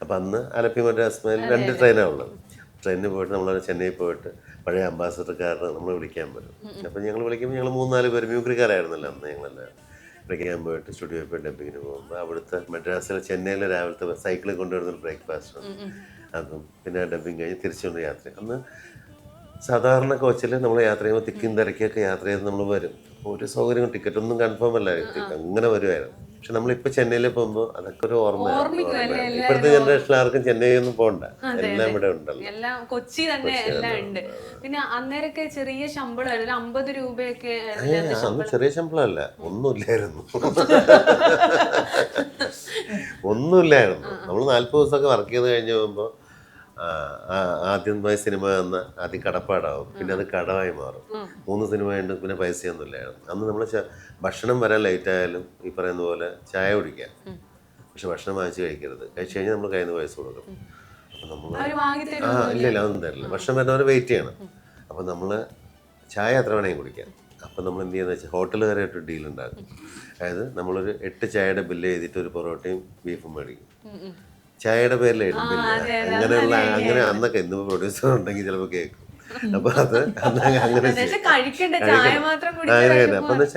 അപ്പം അന്ന് ആലപ്പി മദ്രാസ് രണ്ട് ട്രെയിനാണ് ഉള്ളത്. ട്രെയിനിന് പോയിട്ട് നമ്മൾ ചെന്നൈ പോയിട്ട് പഴയ അംബാസഡർക്കാരനെ നമ്മൾ വിളിക്കാൻ പറ്റും. അപ്പം ഞങ്ങൾ വിളിക്കുമ്പോൾ ഞങ്ങൾ 3-4 പേര് മ്യൂക്രിക്കാരായിരുന്നല്ലോ അന്ന് ഞങ്ങളെല്ലാം. വിളിക്കാൻ പോയിട്ട് സ്റ്റുഡിയോയിൽ പോയി ഡബിങ്ങിന് പോകുമ്പോൾ അവിടുത്തെ മദ്രാസിൽ ചെന്നൈയിലെ രാവിലത്തെ സൈക്കിളിൽ കൊണ്ടുവരുന്നൊരു ബ്രേക്ക്ഫാസ്റ്റ് അതും പിന്നെ ഡബിങ് കഴിഞ്ഞ് തിരിച്ചുകൊണ്ട് യാത്ര. അന്ന് സാധാരണ കോച്ചിൽ നമ്മൾ യാത്ര ചെയ്യുമ്പോൾ തിക്കും തിരക്കൊക്കെ യാത്ര ചെയ്ത് നമ്മൾ വരും. അപ്പോൾ ഒരു സൗകര്യം ടിക്കറ്റ് ഒന്നും കൺഫേം അല്ല, അങ്ങനെ വരുമായിരുന്നു. പക്ഷെ നമ്മളിപ്പോൾ ചെന്നൈയിൽ പോകുമ്പോൾ അതൊക്കെ ഒരു ഓർമ്മയാണ്. ഇപ്പോഴത്തെ ജനറേഷനിൽ ആർക്കും ചെന്നൈ ഒന്നും പോകണ്ട, എല്ലാം ഇവിടെ ഉണ്ടല്ലോ, എല്ലാം കൊച്ചി തന്നെ എല്ലാം ഉണ്ട്. പിന്നെ അന്നേരമൊക്കെ ചെറിയ ശമ്പളമായിരുന്നു, 50 രൂപയൊക്കെ. അന്ന് ചെറിയ ശമ്പളമല്ല, ഒന്നുമില്ലായിരുന്നു. ഒന്നുമില്ലായിരുന്നു. നമ്മൾ 40 ദിവസമൊക്കെ വർക്ക് ചെയ്ത് കഴിഞ്ഞ് പോകുമ്പോൾ ആദ്യമായി സിനിമ വന്ന ആദ്യം കടപ്പാടാവും, പിന്നെ അത് കടമായി മാറും. 3 സിനിമ ഉണ്ട്, പിന്നെ പൈസയൊന്നും ഇല്ലായിരുന്നു. അന്ന് നമ്മൾ ഭക്ഷണം വരാൻ ലേറ്റ് ആയാലും ഈ പറയുന്ന പോലെ ചായ കുടിക്കാം, പക്ഷെ ഭക്ഷണം വാങ്ങിച്ച് കഴിക്കരുത്. കഴിച്ച് കഴിഞ്ഞാൽ നമ്മൾ കയ്യിൽ നിന്ന് പൈസ കൊടുക്കും. അപ്പം നമ്മൾ ഇല്ല അതൊന്നും തരില്ല. ഭക്ഷണം വരുന്നവരെ വെയിറ്റ് ചെയ്യണം. അപ്പം നമ്മൾ ചായ എത്ര വേണമെങ്കിൽ കുടിക്കാം. അപ്പം നമ്മൾ എന്ത് ചെയ്യുന്നത് വെച്ചാൽ ഹോട്ടലുകാരായിട്ട് ഡീൽ ഉണ്ടാക്കും. അതായത് നമ്മളൊരു 8 ചായയുടെ ബില്ല് ചെയ്തിട്ട് ഒരു പൊറോട്ടയും ബീഫും മേടിക്കും. ചായയുടെ പേരിലായിരുന്നു ബില്ല്. അങ്ങനെയുള്ള അങ്ങനെ അന്നൊക്കെ എന്ത് പ്രൊഡ്യൂസർ ഉണ്ടെങ്കിൽ ചിലപ്പോൾ കേൾക്കും. അപ്പോൾ അത് അങ്ങനെ കഴിക്കണ്ട ചായ മാത്രം കുടിക്കാൻ. അപ്പം